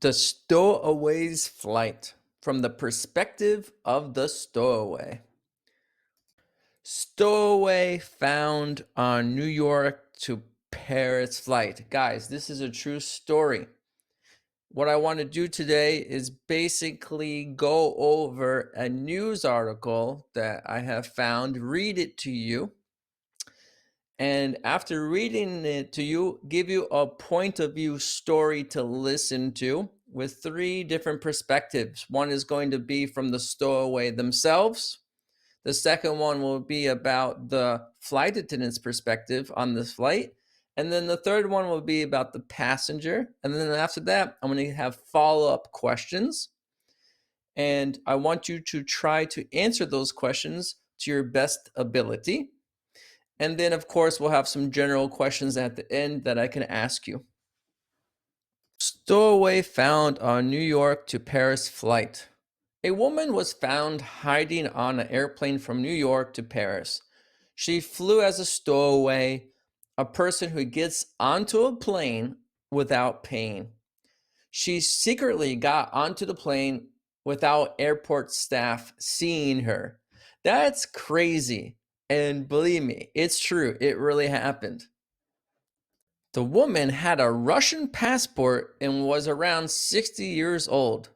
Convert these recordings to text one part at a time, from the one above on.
The Stowaway's flight from the perspective of the stowaway. Stowaway found on New York to Paris flight. Guys, this is a true story. What I want to do today is basically go over a news article that I have found, read it to you, and after reading it to you, give you a point of view story to listen to with three different perspectives. One is going to be from the stowaway themselves. The second one will be about the flight attendant's perspective on this flight. And then the third one will be about the passenger. And then after that, I'm going to have follow-up questions. And I want you to try to answer those questions to your best ability. And then, of course, we'll have some general questions at the end that I can ask you. Stowaway found on New York to Paris flight. A woman was found hiding on an airplane from New York to Paris. She flew as a stowaway, a person who gets onto a plane without paying. She secretly got onto the plane without airport staff seeing her. That's crazy. And believe me, it's true. It really happened. The woman had a Russian passport and was around 60 years old.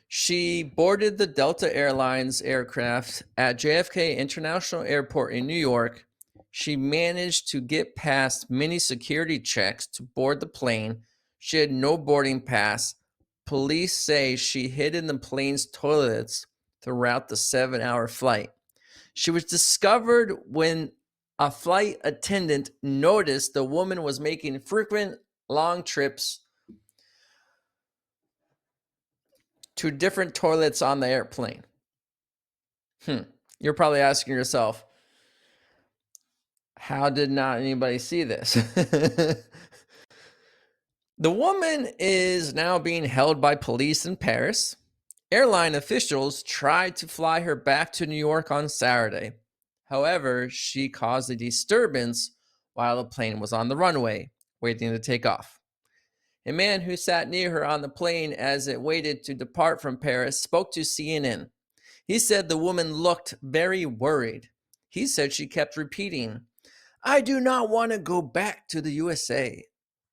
She boarded the Delta Airlines aircraft at JFK International Airport in New York. She managed to get past many security checks to board the plane. She had no boarding pass. Police say she hid in the plane's toilets throughout the 7-hour flight. She was discovered when a flight attendant noticed the woman was making frequent long trips to different toilets on the airplane. You're probably asking yourself, how did not anybody see this? The woman is now being held by police in Paris. Airline officials tried to fly her back to New York on Saturday. However, she caused a disturbance while the plane was on the runway, waiting to take off. A man who sat near her on the plane as it waited to depart from Paris spoke to CNN. He said the woman looked very worried. He said she kept repeating, "I do not want to go back to the USA.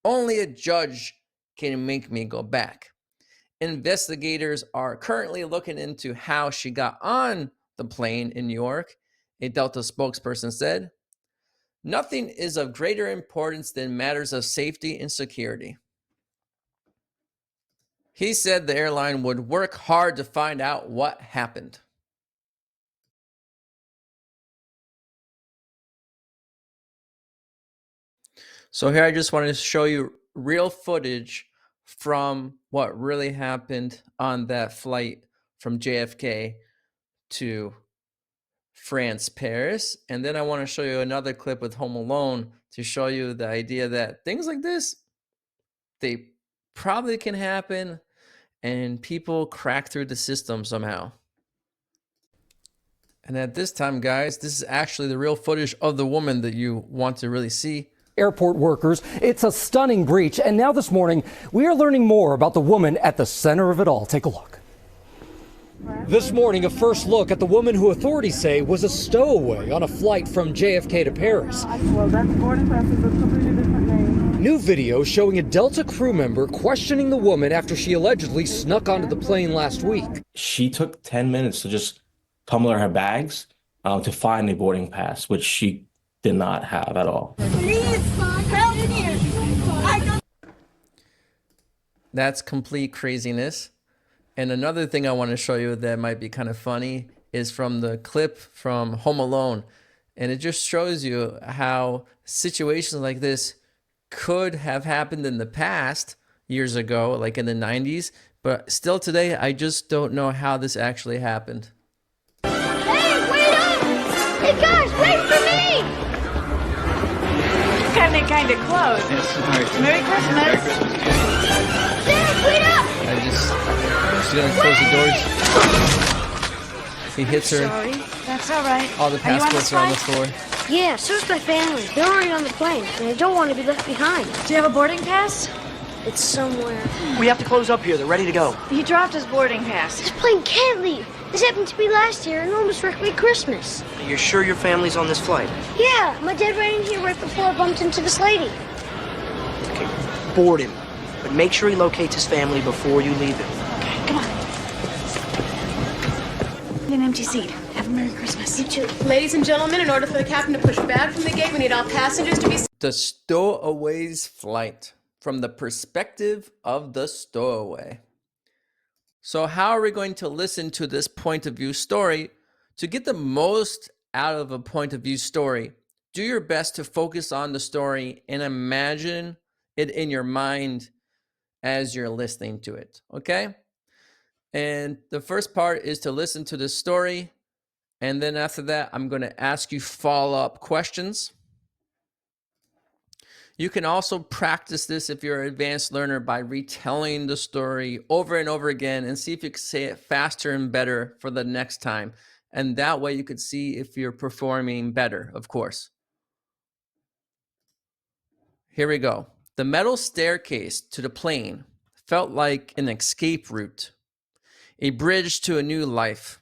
Only a judge can make me go back." Investigators are currently looking into how she got on the plane in New York, a Delta spokesperson said. Nothing is of greater importance than matters of safety and security. He said the airline would work hard to find out what happened. So here I just wanted to show you real footage from what really happened on that flight from JFK to France, Paris. And then I want to show you another clip with Home Alone to show you the idea that things like this, they probably can happen and people crack through the system somehow. And at this time, guys, this is actually the real footage of the woman that you want to really see. Airport workers. It's a stunning breach. And now this morning, we are learning more about the woman at the center of it all. Take a look. This morning, a first look at the woman who authorities say was a stowaway on a flight from JFK to Paris. Well, that's boarding pass is a completely different name. New video showing a Delta crew member questioning the woman after she allegedly snuck onto the plane last week. She took 10 minutes to just tumble her bags to find a boarding pass, which she did not have at all. Please, help me. That's complete craziness. And another thing I want to show you that might be kind of funny is from the clip from Home Alone. And it just shows you how situations like this could have happened in the past, years ago, like in the 90s. But still today, I just don't know how this actually happened. Hey, wait up! Hey guys, wait for me! Cutting it kind of close. Merry Christmas. Dad, wait up! She's gonna close the doors. He hits her. Sorry, that's all right. All the passports are on the floor. Yeah, so's my family. They're already on the plane, and I don't want to be left behind. Do you have a boarding pass? It's somewhere. We have to close up here. They're ready to go. He dropped his boarding pass. This plane can't leave. This happened to me last year and almost wrecked my Christmas. You're sure your family's on this flight? Yeah, my dad ran in here right before I bumped into this lady. Okay, board him. But make sure he locates his family before you leave him. Okay, come on. An empty seat. Have a Merry Christmas. You too. Ladies and gentlemen, in order for the captain to push back from the gate, we need all passengers to be... The Stowaway's flight from the perspective of the stowaway. So how are we going to listen to this point of view story? To get the most out of a point of view story, do your best to focus on the story and imagine it in your mind as you're listening to it, okay? And the first part is to listen to the story, and then after that, I'm going to ask you follow-up questions. You can also practice this if you're an advanced learner by retelling the story over and over again and see if you can say it faster and better for the next time. And that way you could see if you're performing better, of course. Here we go. The metal staircase to the plane felt like an escape route, a bridge to a new life.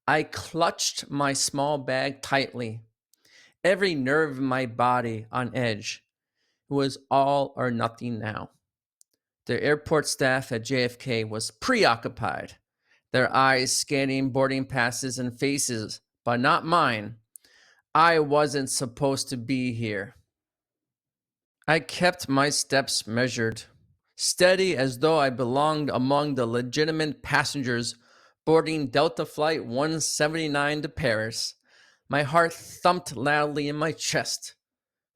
I clutched my small bag tightly, every nerve in my body on edge. It was all or nothing now. The airport staff at JFK was preoccupied, their eyes scanning boarding passes and faces, but not mine. I wasn't supposed to be here. I kept my steps measured, steady as though I belonged among the legitimate passengers boarding Delta Flight 179 to Paris. My heart thumped loudly in my chest,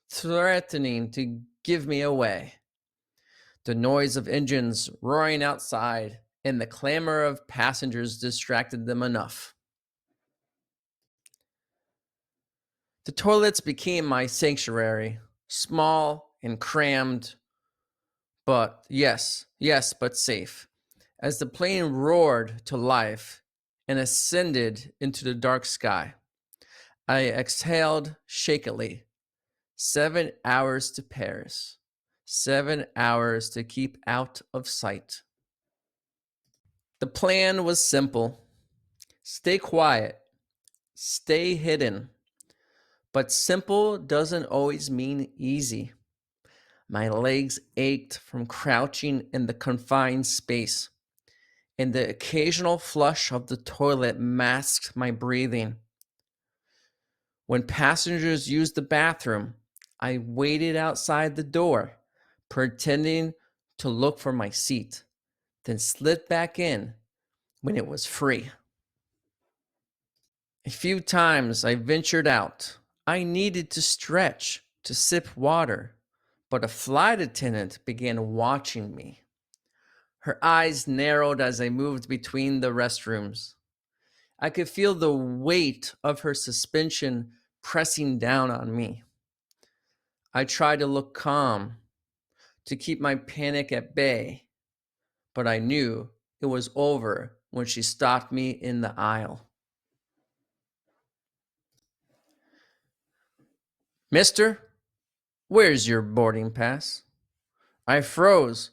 threatening to give me away. The noise of engines roaring outside and the clamor of passengers distracted them enough. The toilets became my sanctuary, small and crammed, but but safe. As the plane roared to life and ascended into the dark sky, I exhaled shakily. 7 hours to Paris. 7 hours to keep out of sight. The plan was simple. Stay quiet. Stay hidden. But simple doesn't always mean easy. My legs ached from crouching in the confined space, and the occasional flush of the toilet masked my breathing. When passengers used the bathroom, I waited outside the door, pretending to look for my seat, then slid back in when it was free. A few times I ventured out. I needed to stretch, to sip water, but a flight attendant began watching me. Her eyes narrowed as I moved between the restrooms. I could feel the weight of her suspension pressing down on me. I tried to look calm, to keep my panic at bay, but I knew it was over when she stopped me in the aisle. Mister, where's your boarding pass? I froze.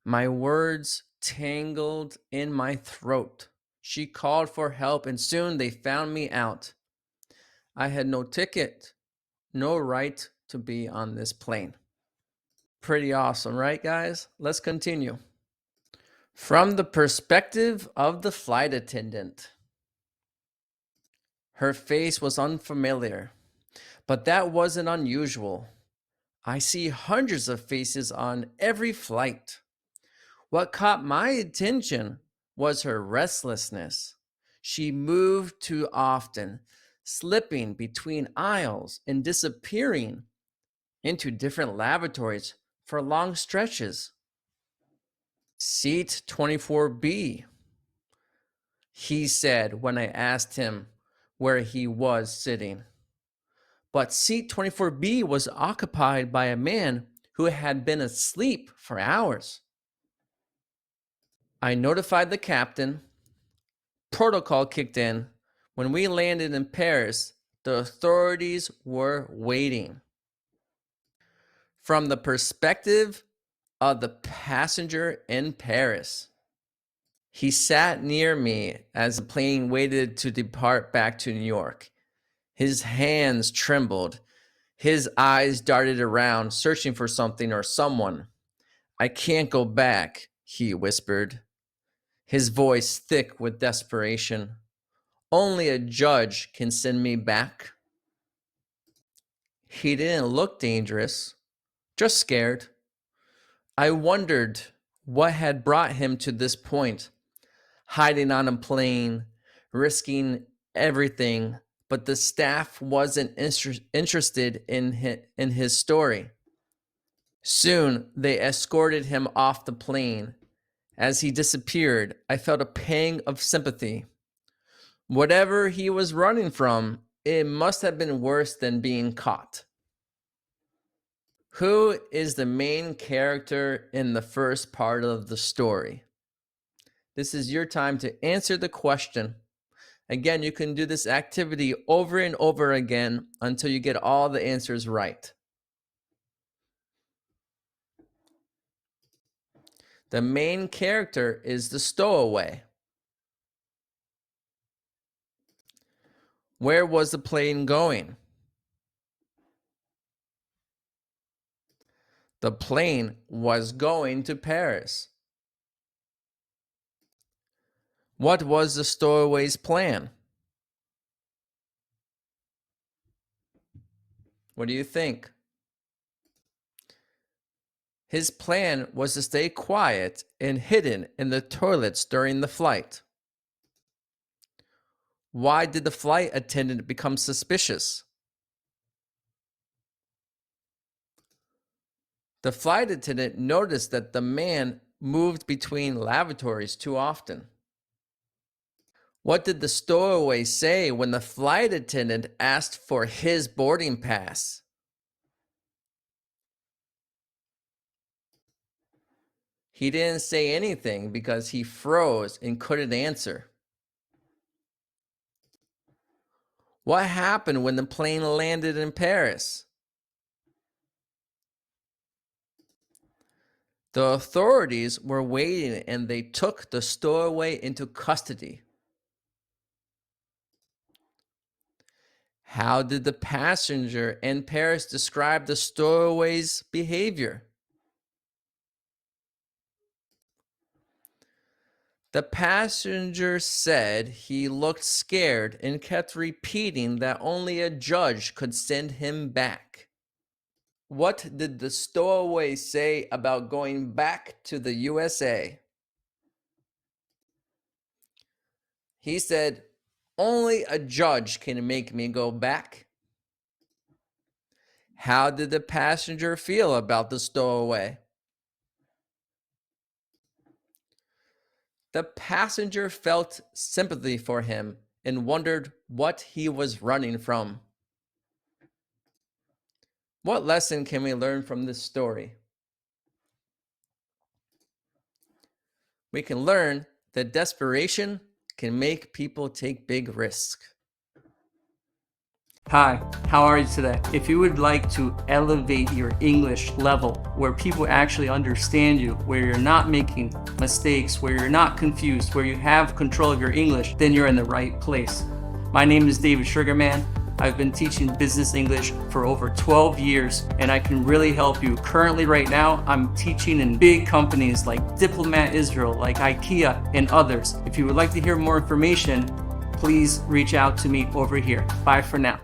My words tangled in my throat. She called for help, and soon they found me out. I had no ticket, no right to be on this plane. Pretty awesome, right, guys? Let's continue. From the perspective of the flight attendant. Her face was unfamiliar, but that wasn't unusual. I see hundreds of faces on every flight. What caught my attention was her restlessness. She moved too often, slipping between aisles and disappearing into different lavatories for long stretches. Seat 24B, he said when I asked him where he was sitting. But seat 24B was occupied by a man who had been asleep for hours. I notified the captain. Protocol kicked in. When we landed in Paris, the authorities were waiting. From the perspective of the passenger in Paris. He sat near me as the plane waited to depart back to New York. His hands trembled. His eyes darted around, searching for something or someone. "I can't go back," he whispered, his voice thick with desperation. "Only a judge can send me back." He didn't look dangerous, just scared. I wondered what had brought him to this point, hiding on a plane, risking everything, but the staff wasn't interested in his story. Soon, they escorted him off the plane. As he disappeared, I felt a pang of sympathy. Whatever he was running from, it must have been worse than being caught. Who is the main character in the first part of the story? This is your time to answer the question. Again, you can do this activity over and over again until you get all the answers right. The main character is the stowaway. Where was the plane going? The plane was going to Paris. What was the stowaway's plan? What do you think? His plan was to stay quiet and hidden in the toilets during the flight. Why did the flight attendant become suspicious? The flight attendant noticed that the man moved between lavatories too often. What did the stowaway say when the flight attendant asked for his boarding pass? He didn't say anything because he froze and couldn't answer. What happened when the plane landed in Paris? The authorities were waiting and they took the stowaway into custody. How did the passenger in Paris describe the stowaway's behavior? The passenger said he looked scared and kept repeating that only a judge could send him back. What did the stowaway say about going back to the USA? He said, "Only a judge can make me go back." How did the passenger feel about the stowaway? The passenger felt sympathy for him and wondered what he was running from. What lesson can we learn from this story? We can learn that desperation can make people take big risks. Hi, how are you today? If you would like to elevate your English level where people actually understand you, where you're not making mistakes, where you're not confused, where you have control of your English, then you're in the right place. My name is David Sugarman. I've been teaching business English for over 12 years and I can really help you. Currently right now, I'm teaching in big companies like Diplomat Israel, like IKEA and others. If you would like to hear more information, please reach out to me over here. Bye for now.